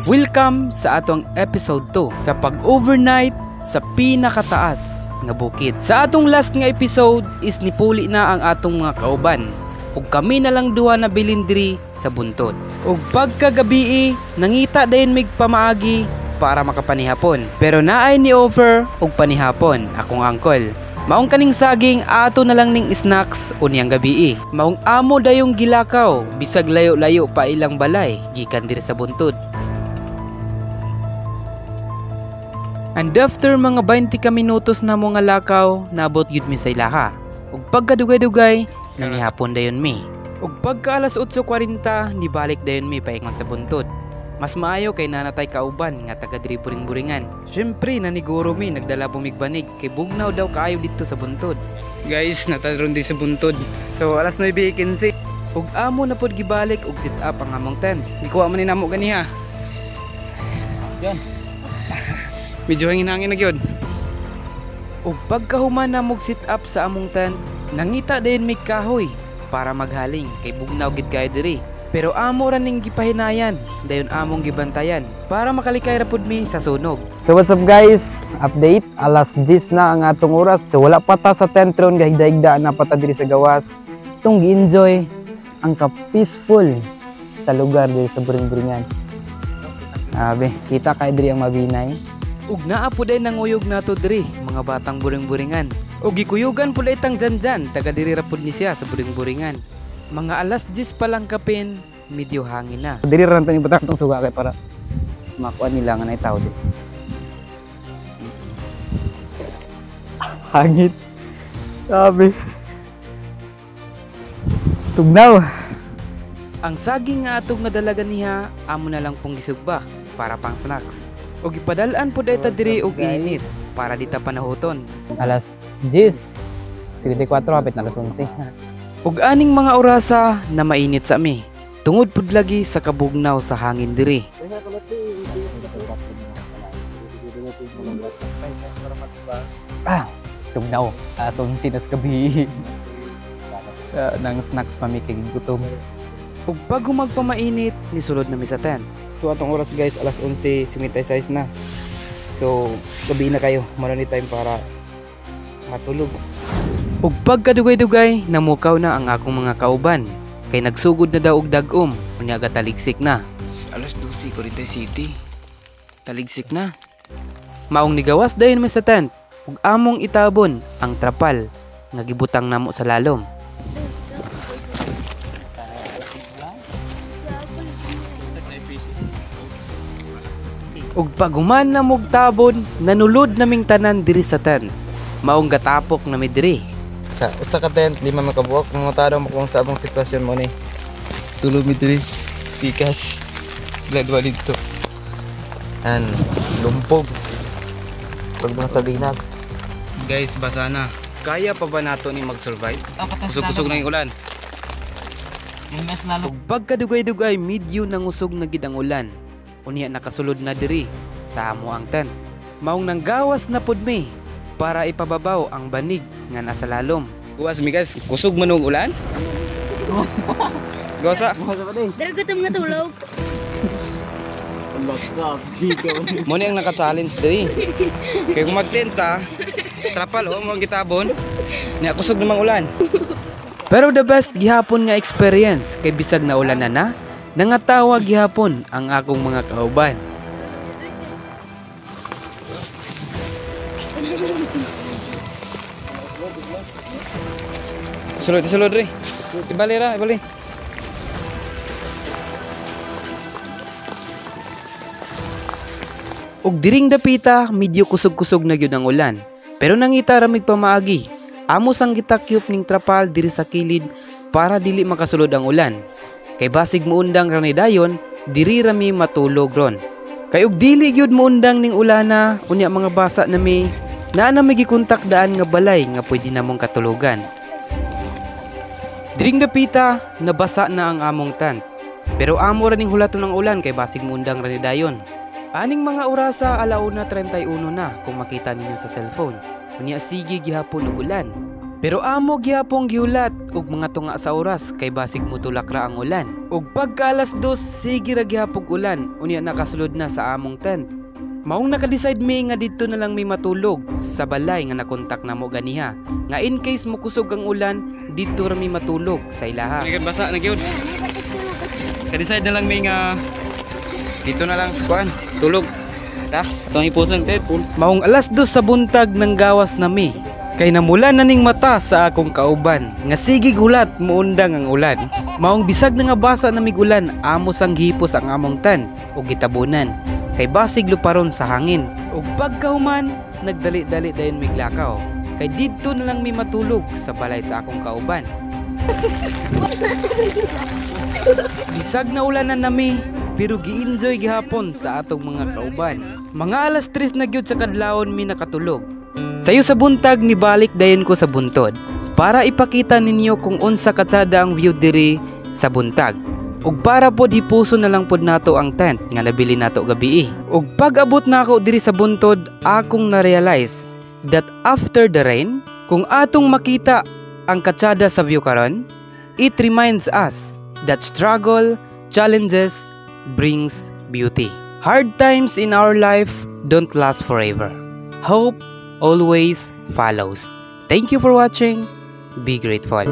Welcome sa atong episode 2 sa pag-overnight sa pinakataas nga bukid. Sa atong last nga episode is nipuli na ang atong mga kauban ug kami na lang duha na bilindri sa buntod. Ug pagkagabi nangita dayon mig pamaagi para makapanihapon. Pero naay ni offer ug panihapon akong uncle. Maong kaning saging ato na lang ning snacks unyang gabi. Maong amo dayong gilakaw bisag layo-layo pa ilang balay gikan diri sa buntod. And after mga 20 ka minutos na mo nga lakaw, naabot yun mi sa ilaha. Ug pagkadugay-dugay, nanihapon dayon mi. Ug pagka alas 8:40, nibalik dayon mi paingon sa buntod. Mas maayo kay nanatay kauban nga taga diri buring-buringan. Syempre naniguro mi nagdala bumigbanig kay bugnaw daw kaayo dito sa buntod. Guys, natadron di sa buntod. So alas 9:15. Ug amo na pod gibalik ug sit up ang among tent. Gikuha man ni namo ganiha. Yan. Medyo hangin-hangin na gyud. Ug pagkahuman na mog sit up sa among tent, nangita din may kahoy para maghaling kay bugnaw gid kay diri. Pero amo ra ning gipahinayan, dayon among gibantayan para makalikay ra pud mi sa sunog. So what's up guys? Update, alas 10 na ang atong oras. So wala pa ta sa tent ron, gahigda-higda na pa ta diri sa gawas. Itong gi-enjoy ang ka-peaceful sa lugar diri sa buring-buringan. Abi, kita kay diri ang mabinay. Ug naa pud ay nanguyog nato diri, mga batang buring-buringan. Ug gikuyugan pud ay tang janjan, taga diri ra pud ni siya sa buring-buringan. Mga alas 10 pa lang kapin, medyo hangin na. Diri ra tani batak tong suga kay para makuha nila nga nay tao di. Hangit. Sabi. Tugnaw. Ang saging nga atong nadalagan niya, amo na lang pong gisugba para pang snacks. Ug ipadalaan pud ay ta diri og init para di ta panahuton. Alas 10. 54 hapit na alas 11. Ug aning mga orasa na mainit sa mi. Tungod pud lagi sa kabugnaw sa hangin diri. Tugnaw. Atong sinas gabi. Nang snacks pa mi kay gutom. Ug pag humagpamainit, nisulod na mi sa tent. So atong oras guys, alas 11:56 na. So gabi na kayo, marami time para matulog. Ug pagkadugay-dugay, namukaw na ang akong mga kauban. Kay nagsugod na daw og dag-om, unya ga taligsik na. Alas 12:47. Taligsik na. Maong nigawas dayon mi sa tent, ug among itabon ang trapal nga gibutang namo sa lalom. Ug paghuman na mog tabon, nanulod naming tanan diri sa tent. Maong gatapok na mi diri. Sa ka tent, 5 makabuok. Mga tanong mo kung sa abong sitwasyon mo ni. Tulog mi diri. Pikas. Sila dua dito. An, lumpog. Pag mga sabinas. Guys, basa na. Kaya pa ba nato ni mag-survive? Kusog-kusog na yung ulan. Ug pagkadugay-dugay, medyo nangusog na gid ang ulan. Unya nakasulod na diri sa amo ang tent. Maong nanggawas na pud mi para ipababaw ang banig nga nasa lalom. Buwas mi guys, kusog man og ulan. Gosa. Dere ko tong natulog. Mo ni ang naka-challenge diri. Kay kung magtenta, trapal mo gitabon, nya kusog namang ulan. Pero the best gihapon nga experience kay bisag na ulan na nangatawa gihapon ang akong mga kauban. Sulod ri. Ibali ra, ibali. Ug diring dapita, medyo kusog-kusog na gyud ang ulan. Pero nangita ra mig pamaagi. Amo sang gitakyop ning trapal diri sa kilid para dili makasulod ang ulan. Kay basig muundang ra ni dayon, diri ra mi matulog ron. Kay ug dili gyud muundang ning ulana, unya mga basa na mi, naa na may gikontak daan nga balay nga pwede namong katulugan. Diring dapita, nabasa na ang among tent. Pero amo ra ning hulaton ng ulan kay basig muundang ra ni dayon. Aning mga orasa 1:31 na kung makita ninyo sa cellphone. Unya sige gihapon og ulan. Pero amo gyapong gihulat og mga tunga sa oras kay basig mutulak ra ang ulan. Ug pagka alas 2 sige ra gyapog ulan unya nakasulod na sa among tent. Maong naka-decide mi nga dito na lang mi matulog sa balay nga nakontak namo ganiha. Nga in case mukusog ang ulan, dito ra mi matulog sa ilaha. Kan basa na gyud. Ka-decide na lang mi nga dito na lang sa kuan, tulog. Ta, atong ipuson tet. Maong alas 2 sa buntag nang gawas na mi. Kay namula na ning mata sa akong kauban nga sige gulat muundang ang ulan. Maong bisag na nga basa na migulan amos ang gihipos ang among tan ug gitabunan. Kay basig luparon sa hangin. Ug pagkahuman nagdali-dali dayon miglakaw. Kay didto na lang mi matulog sa balay sa akong kauban. Bisag na ulanan nami pero gi-enjoy gihapon sa atong mga kauban. Mga alas 3 na gyud sa kadlawon mi nakatulog. Sayo sa buntag ni balik dayon ko sa buntod para ipakita ninyo kung unsa katsada ang view diri sa buntag. Ug para pod hipuso na lang pod nato ang tent nga nabili nato gabi. Ug pag-abot na ako diri sa buntod, akong na-realize that after the rain, kung atong makita ang katsada sa view karon, it reminds us that struggle, challenges brings beauty. Hard times in our life don't last forever. Hope always follows. Thank you for watching. Be grateful.